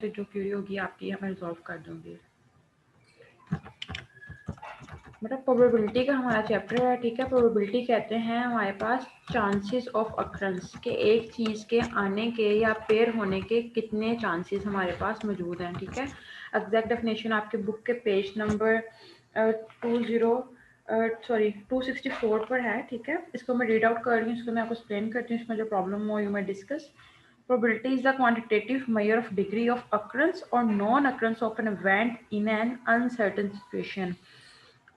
पे जो क्यूरी होगी आपकी मैं रिजॉल्व कर दूंगी। मतलब प्रोबेबिलिटी का हमारा चैप्टर है, ठीक है। प्रोबेबिलिटी कहते हैं हमारे पास चांसेस ऑफ अक्ररेंस के, एक चीज़ के आने के या पेयर होने के कितने चांसेस हमारे पास मौजूद हैं, ठीक है। एग्जैक्ट डेफिनेशन आपके बुक के पेज नंबर 264 पर है, ठीक है। इसको मैं रीड आउट कर रही हूँ, इसको मैं आपको एक्सप्लेन करती हूँ, इसमें जो प्रॉब्लम हो यू मैं discuss. Probability is the quantitative measure of degree of occurrence or non-occurrence of an event in an uncertain situation,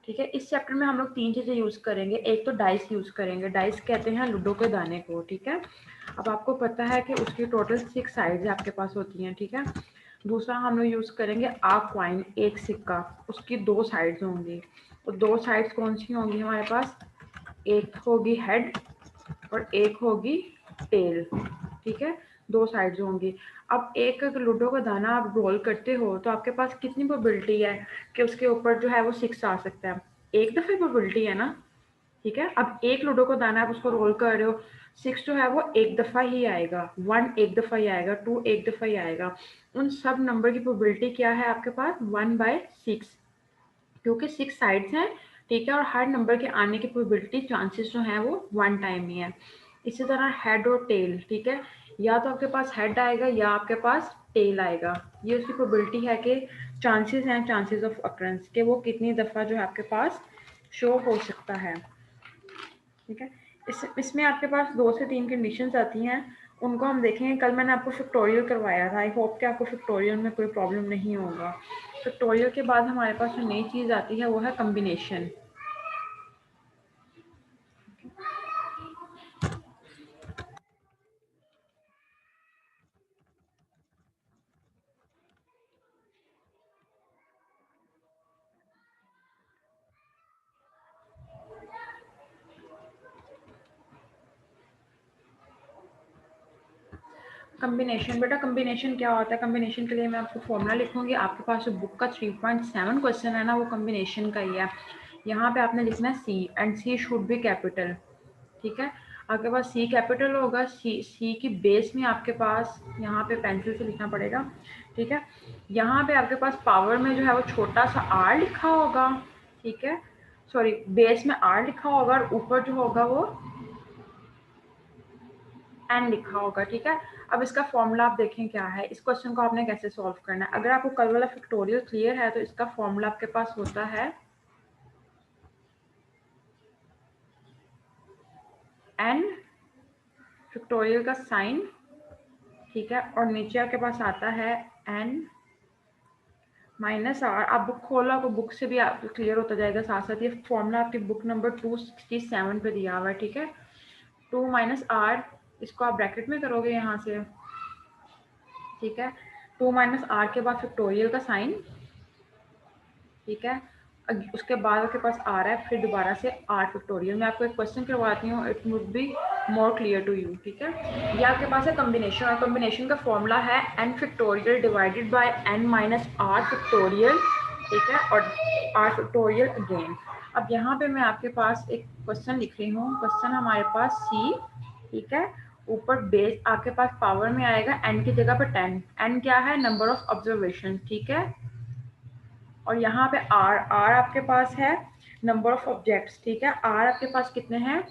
ठीक है। इस चैप्टर में हम लोग 3 चीज़ें यूज़ करेंगे। एक तो डाइस यूज़ करेंगे, डाइस कहते हैं लूडो के दाने को, ठीक है। अब आपको पता है कि उसकी टोटल 6 साइड्स आपके पास होती हैं, ठीक है। दूसरा हम लोग यूज़ करेंगे आ कॉइन, एक सिक्का, उसकी 2 साइड्स होंगी। तो 2 साइड्स कौन सी होंगी हमारे पास, एक होगी हेड और एक होगी टेल, ठीक है। 2 साइड्स होंगी। अब एक लूडो का दाना आप रोल करते हो तो आपके पास कितनी प्रोबेबिलिटी है कि उसके ऊपर जो है वो 6 आ सकता है, एक दफ़े प्रोबेबिलिटी है ना, ठीक है। अब एक लूडो का दाना आप उसको रोल कर रहे हो, 6 जो है वो एक दफ़ा ही आएगा, 1 एक दफ़ा ही आएगा, 2 एक दफ़ा ही आएगा। उन सब नंबर की प्रोबेबिलिटी क्या है आपके पास, 1/6, क्योंकि 6 साइड्स हैं, ठीक है। और हर नंबर के आने की प्रोबेबिलिटी चांसेस जो है वो 1 टाइम ही है। इसी तरह हेड और टेल, ठीक है। या तो आपके पास हेड आएगा या आपके पास टेल आएगा। ये उसकी प्रोबेबिलिटी है कि चांसेस हैं, चांसेस ऑफ अक्ररेंस के वो कितनी दफ़ा जो है आपके पास शो हो सकता है, ठीक है। इसमें आपके पास 2 से 3 कंडीशंस आती हैं, उनको हम देखेंगे। कल मैंने आपको फैक्टोरियल करवाया था, आई होप कि आपको फैक्टोरियल में कोई प्रॉब्लम नहीं होगा। फैक्टोरियल के बाद हमारे पास जो नई चीज़ आती है वो है कम्बिनेशन। कम्बिनेशन, बेटा कम्बिनेशन क्या होता है, कम्बिनेशन के लिए मैं आपको फॉर्मूला लिखूंगी। आपके पास जो बुक का 3.7 क्वेश्चन है ना वो कम्बिनेशन का ही है। यहाँ पे आपने लिखना है C and C should be capital, ठीक है। आपके पास सी कैपिटल होगा, सी की बेस में आपके पास यहाँ पे पेंसिल से लिखना पड़ेगा, ठीक है। यहाँ पे आपके पास पावर में जो है वो छोटा सा आर लिखा होगा, ठीक है। सॉरी, बेस में आर लिखा होगा और ऊपर जो होगा वो एन लिखा होगा, ठीक है। अब इसका फॉर्मूला आप देखें क्या है, इस क्वेश्चन को आपने कैसे सॉल्व करना है। अगर आपको कल वाला फैक्टोरियल क्लियर है तो इसका फॉर्मूला आपके पास होता है एन फैक्टोरियल का साइन, ठीक है, और नीचे आपके पास आता है एन माइनस आर। आप बुक खोलो, आपको बुक से भी आप क्लियर होता जाएगा साथ साथ। ये फॉर्मूला आपकी बुक नंबर 267 पे दिया हुआ है, ठीक है। 2 माइनस आर, इसको आप ब्रैकेट में करोगे यहाँ से, ठीक है। 2 माइनस आर के बाद फैक्टोरियल का साइन, ठीक है। उसके बाद आपके पास आ रहा है फिर दोबारा से आर फैक्टोरियल। मैं आपको एक क्वेश्चन करवाती हूँ, it would be more clear to you, ठीक है। ये आपके पास है कम्बिनेशन, और कम्बिनेशन का फॉर्मूला है n factorial divided by n minus r factorial, ठीक है, और आर फैक्टोरियल अगेन। अब यहाँ पे मैं आपके पास एक क्वेश्चन लिख रही हूँ। क्वेश्चन हमारे पास सी, ठीक है, ऊपर बेस आपके पास पावर में आएगा एन की जगह पर 10। एन क्या है, नंबर ऑफ ऑब्जर्वेशन, ठीक है। और यहाँ पे आर, आर आपके पास है नंबर ऑफ ऑब्जेक्ट्स, ठीक है। आर आपके पास कितने हैं,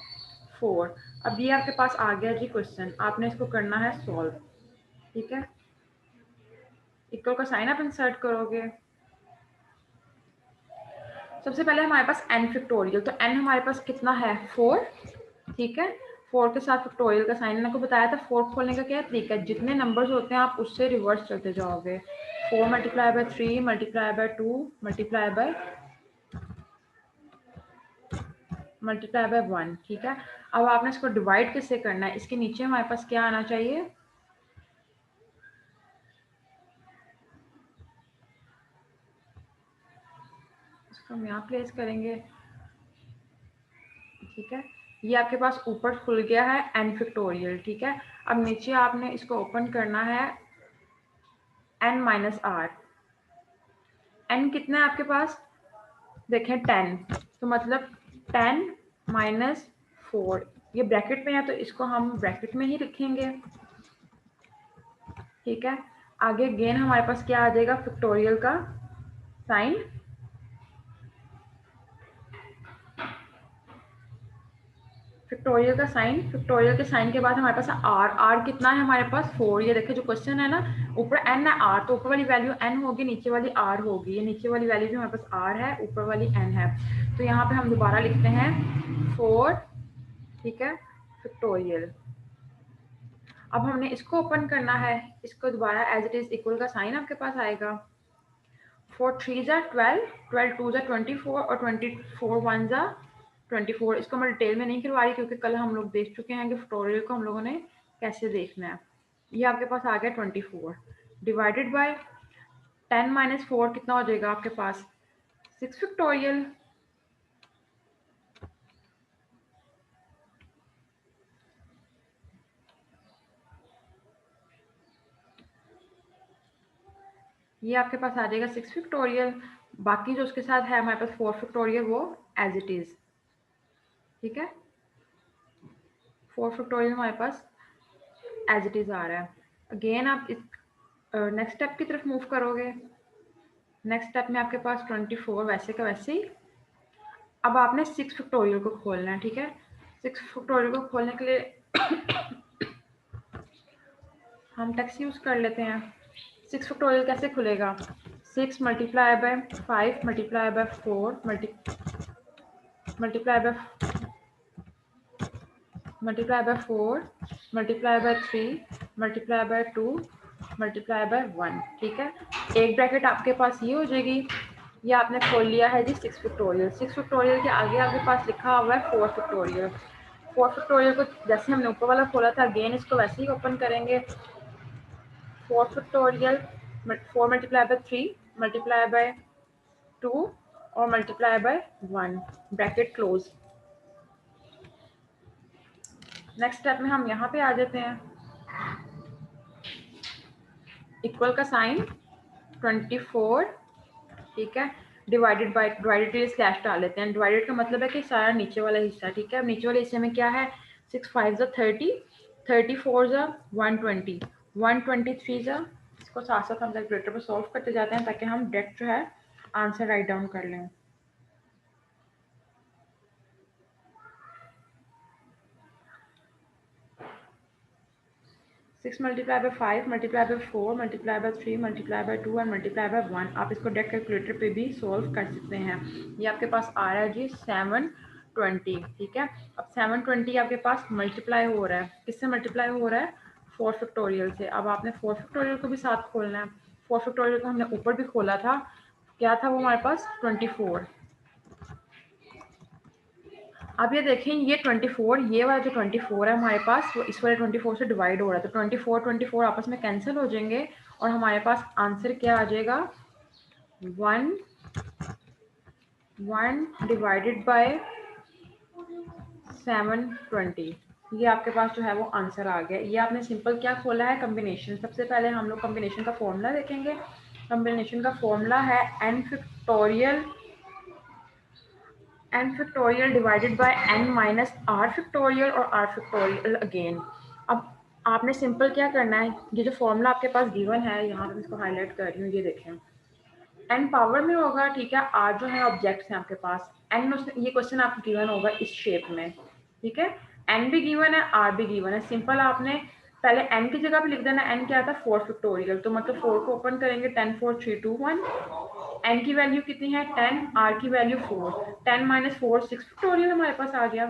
4। अब ये आपके पास आ गया जी क्वेश्चन, आपने इसको करना है सॉल्व, ठीक है। इक्वल का साइन आप इंसर्ट करोगे। सबसे पहले हमारे पास एन फैक्टोरियल, तो एन हमारे पास कितना है, 4, ठीक है। 4 के साथ फैक्टोरियल का साइन मैंने आपको बताया था। 4 खोलने का क्या तरीका है, जितने नंबर्स होते हैं आप उससे रिवर्स चलते जाओगे। 4 multiply by 3 multiply by 2 multiply by 1, ठीक है। अब आपने इसको डिवाइड किससे करना है, इसके नीचे हमारे पास क्या आना चाहिए, इसको हम यहाँ प्लेस करेंगे, ठीक है। ये आपके पास ऊपर खुल गया है एन फैक्टोरियल, ठीक है। अब नीचे आपने इसको ओपन करना है एन माइनस आर। एन कितना है आपके पास, देखें 10, तो मतलब 10 माइनस 4, ये ब्रैकेट में है तो इसको हम ब्रैकेट में ही रखेंगे, ठीक है। आगे गेन हमारे पास क्या आ जाएगा, फैक्टोरियल का साइन, फैक्टोरियल का साइन, फैक्टोरियल के साइन के बाद हमारे पास आर, आर कितना है हमारे पास 4। ये देखिए जो क्वेश्चन है ना, ऊपर एन है आर, तो ऊपर वाली वैल्यू एन होगी, नीचे वाली आर होगी। ये नीचे वाली वैल्यू भी हमारे पास आर है, ऊपर वाली एन है। तो यहाँ पे हम दोबारा लिखते हैं 4, ठीक है, फैक्टोरियल। अब हमने इसको ओपन करना है, इसको दोबारा एज इट इज इक्वल का साइन आपके पास आएगा। 4 3 जा 12, 12 2 जा 24 और 24 1 जा 24। इसको मैं डिटेल में नहीं करवा रही क्योंकि कल हम लोग देख चुके हैं कि ट्यूटोरियल को हम लोगों ने कैसे देखना है। ये आपके पास आ गया 24 डिवाइडेड बाय 10 माइनस 4 कितना हो जाएगा आपके पास 6 फैक्टोरियल। ये आपके पास आ जाएगा 6 फैक्टोरियल। बाकी जो उसके साथ है हमारे पास 4 फैक्टोरियल वो एज इट इज, ठीक है। 4 फैक्टोरियल हमारे पास एज इट इज आ रहा है। अगेन आप इस नेक्स्ट स्टेप की तरफ मूव करोगे। नेक्स्ट स्टेप में आपके पास 24 वैसे का वैसे ही। अब आपने 6 फैक्टोरियल को खोलना है, ठीक है। 6 फैक्टोरियल को खोलने के लिए हम टेक्स्ट यूज कर लेते हैं। 6 फैक्टोरियल कैसे खुलेगा, 6 multiply by 5 multiply by 4 multiply by 4 multiply by 3 multiply by 2 multiply by 1, ठीक है। एक ब्रैकेट आपके पास ये हो जाएगी। ये आपने खोल लिया है जी 6 फैक्टोरियल। 6 फैक्टोरियल के आगे आपके पास लिखा हुआ है 4 फैक्टोरियल। 4 फैक्टोरियल को जैसे हमने ऊपर वाला खोला था अगेन इसको वैसे ही ओपन करेंगे। 4 factorial 4 multiply by 3 multiply by 2 और multiply by 1 bracket close. Next step में हम यहाँ पे आ जाते हैं, इक्वल का साइन 24, ठीक है, डिवाइडेड बाय, डिवाइडेड के लिए स्लैश डाल लेते हैं। डिवाइडेड का मतलब है कि सारा नीचे वाला हिस्सा, ठीक है। अब नीचे वाले हिस्से में क्या है, 6 5 जा 30, 34 जा 120, 123 जा, इसको साथ साथ हम कैलकुलेटर पर सॉल्व करते जाते हैं ताकि हम डायरेक्ट जो है आंसर राइट डाउन कर लें। 6 multiply by 5 multiply by 4 multiply by 3 multiply by 2 and multiply by 1। आप इसको डायरेक्ट कैलकुलेटर पे भी सॉल्व कर सकते हैं। ये आपके पास आ रहा है जी 720, ठीक है। अब 720 आपके पास मल्टीप्लाई हो रहा है, किससे मल्टीप्लाई हो रहा है, 4 फैक्टोरियल से। अब आपने 4 फैक्टोरियल को भी साथ खोलना है। 4 फैक्टोरियल को हमने ऊपर भी खोला था, क्या था वो हमारे पास 24। अब ये देखें ये 24, ये वाला जो 24 है हमारे पास वो इस वाले 24 से डिवाइड हो रहा है, तो 24 आपस में कैंसिल हो जाएंगे और हमारे पास आंसर क्या आ जाएगा 1 डिवाइडेड बाय 720। ये आपके पास जो है वो आंसर आ गया। ये आपने सिंपल क्या खोला है, कम्बिनेशन। सबसे पहले हम लोग कम्बिनेशन का फॉर्मूला देखेंगे। कम्बिनेशन का फॉर्मूला है n factorial divided bye n minus r factorial और r फैक्टोरियल अगेन। अब आपने सिंपल क्या करना है, ये जो फॉर्मूला आपके पास गिवन है, यहाँ पे इसको हाईलाइट कर रही हूँ, ये देखें n पावर में होगा, ठीक है। r जो है ऑब्जेक्ट्स हैं आपके पास, n ये क्वेश्चन आपको गिवन होगा इस शेप में, ठीक है। n भी गिवन है, r भी गिवन है। सिंपल आपने पहले n की जगह पे लिख देना, n क्या था 4 फैक्टोरियल, तो मतलब 4 को ओपन करेंगे 10 4 3 2 1। n की वैल्यू कितनी है 10, r की वैल्यू 4, 10 माइनस 4 6 फैक्टोरियल हमारे पास आ गया।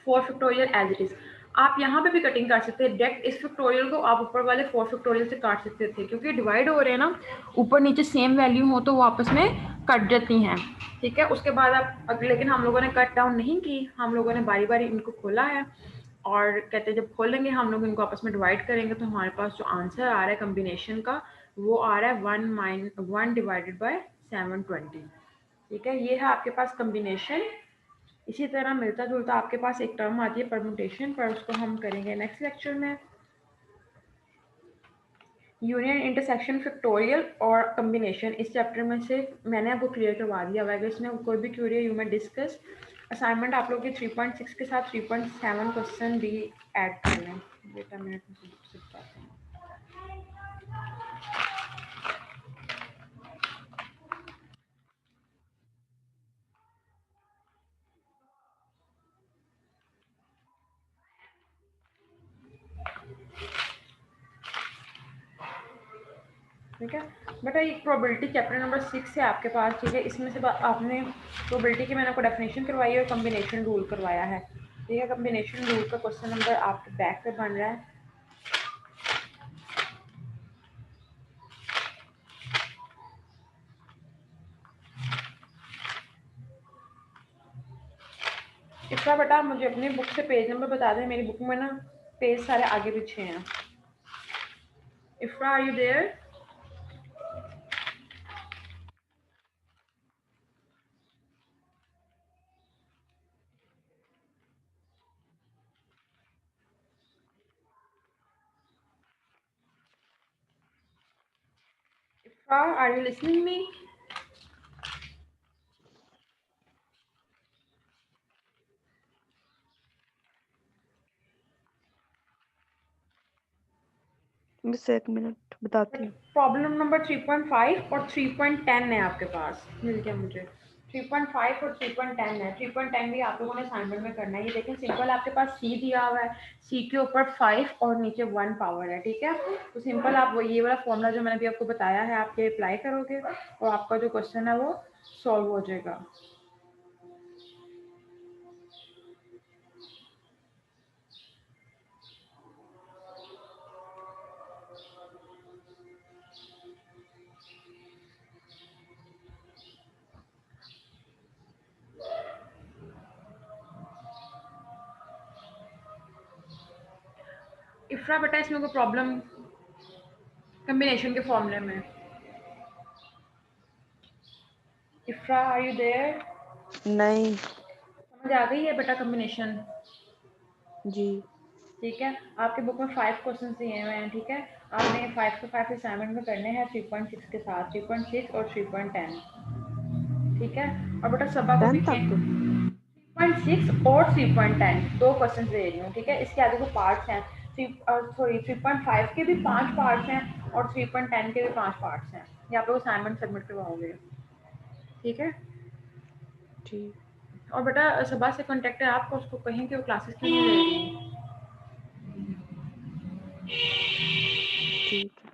4 फैक्टोरियल एज इट इज। आप यहाँ पे भी कटिंग कर सकते हैं, डायरेक्ट इस फैक्टोरियल को आप ऊपर वाले 4 फैक्टोरियल से काट सकते थे, क्योंकि डिवाइड हो रहे हैं ना, ऊपर नीचे सेम वैल्यू हो तो वो आपस में कट जाती हैं, ठीक है। उसके बाद आप लेकिन हम लोगों ने कट डाउन नहीं की, हम लोगों ने बारी बारी इनको खोला है और कहते हैं जब खोलेंगे हम लोग इनको आपस में डिवाइड करेंगे तो हमारे पास जो आंसर आ रहा है कम्बिनेशन का वो आ रहा है 1 डिवाइडेड बाय 720, ठीक है। ये है आपके पास कम्बिनेशन। इसी तरह मिलता जुलता आपके पास एक टर्म आती है परम्यूटेशन, पर उसको हम करेंगे नेक्स्ट लेक्चर में। यूनियन, इंटरसेक्शन, फैक्टोरियल और कम्बिनेशन, इस चैप्टर में से मैंने आपको क्लियर करवा दिया हुआ है। इसमें कोई भी क्वेरी यू में डिस्कस। असाइनमेंट आप लोग के 3.6 के साथ 3.7 क्वेश्चन भी ऐड कर लें। बेटा मिनट में ठीक है बेटा, ये प्रोबेबिलिटी चैप्टर नंबर 6 है आपके पास, ठीक है। इसमें से आपने प्रोबेबिलिटी की मैंने आपको डेफिनेशन करवाई है और कम्बिनेशन रूल करवाया है, ठीक है। कम्बिनेशन रूल का क्वेश्चन नंबर आपके बैक पे बन रहा है। इसका बेटा मुझे अपनी बुक से पेज नंबर बता दें, मेरी बुक में ना पेज सारे आगे पीछे हैं। Ifra, are you there? Ifra, are you listening me? Miss एक मिनट बताती हूँ। प्रॉब्लम नंबर 3.5 और 3.10 है आपके पास, मिल गया मुझे। 3.5 और 3.10 है। 3.10 भी आप लोगों ने असाइनमेंट में करना है। ये देखें सिंपल आपके पास सी दिया हुआ है, सी के ऊपर 5 और नीचे 1 पावर है, ठीक है। तो सिंपल आप वो ये वाला फॉर्मूला जो मैंने अभी आपको बताया है आप ये अप्लाई करोगे और आपका जो क्वेश्चन है वो सॉल्व हो जाएगा। इफ्रा बेटा, इसमें कोई प्रॉब्लम कम्बिनेशन के फॉर्मूले में? Ifra, are you there? नहीं समझ आ गई है बेटा कम्बिनेशन? जी। ठीक है, आपके बुक में 5 क्वेश्चन दिए हुए हैं, ठीक है। आपने 5 के 5 असाइनमेंट में करने हैं 3.6 के साथ, 3.6 और 3.10, ठीक है। और बेटा सबा को भी 10 तक। 3.6 और 3.10 दो क्वेश्चन दे रही हूँ, ठीक है। इसके आगे को पार्ट्स हैं, सॉरी 3.5 के भी 5 पार्ट्स हैं और 3.10 के भी 5 पार्ट्स हैं। ये आप लोग असाइनमेंट सबमिट करवाओगे, ठीक है। ठीक। और बेटा सबा से कॉन्टेक्ट है आपको, उसको कहें कि वो क्लासेस क्यों नहीं ले रही। ठीक है।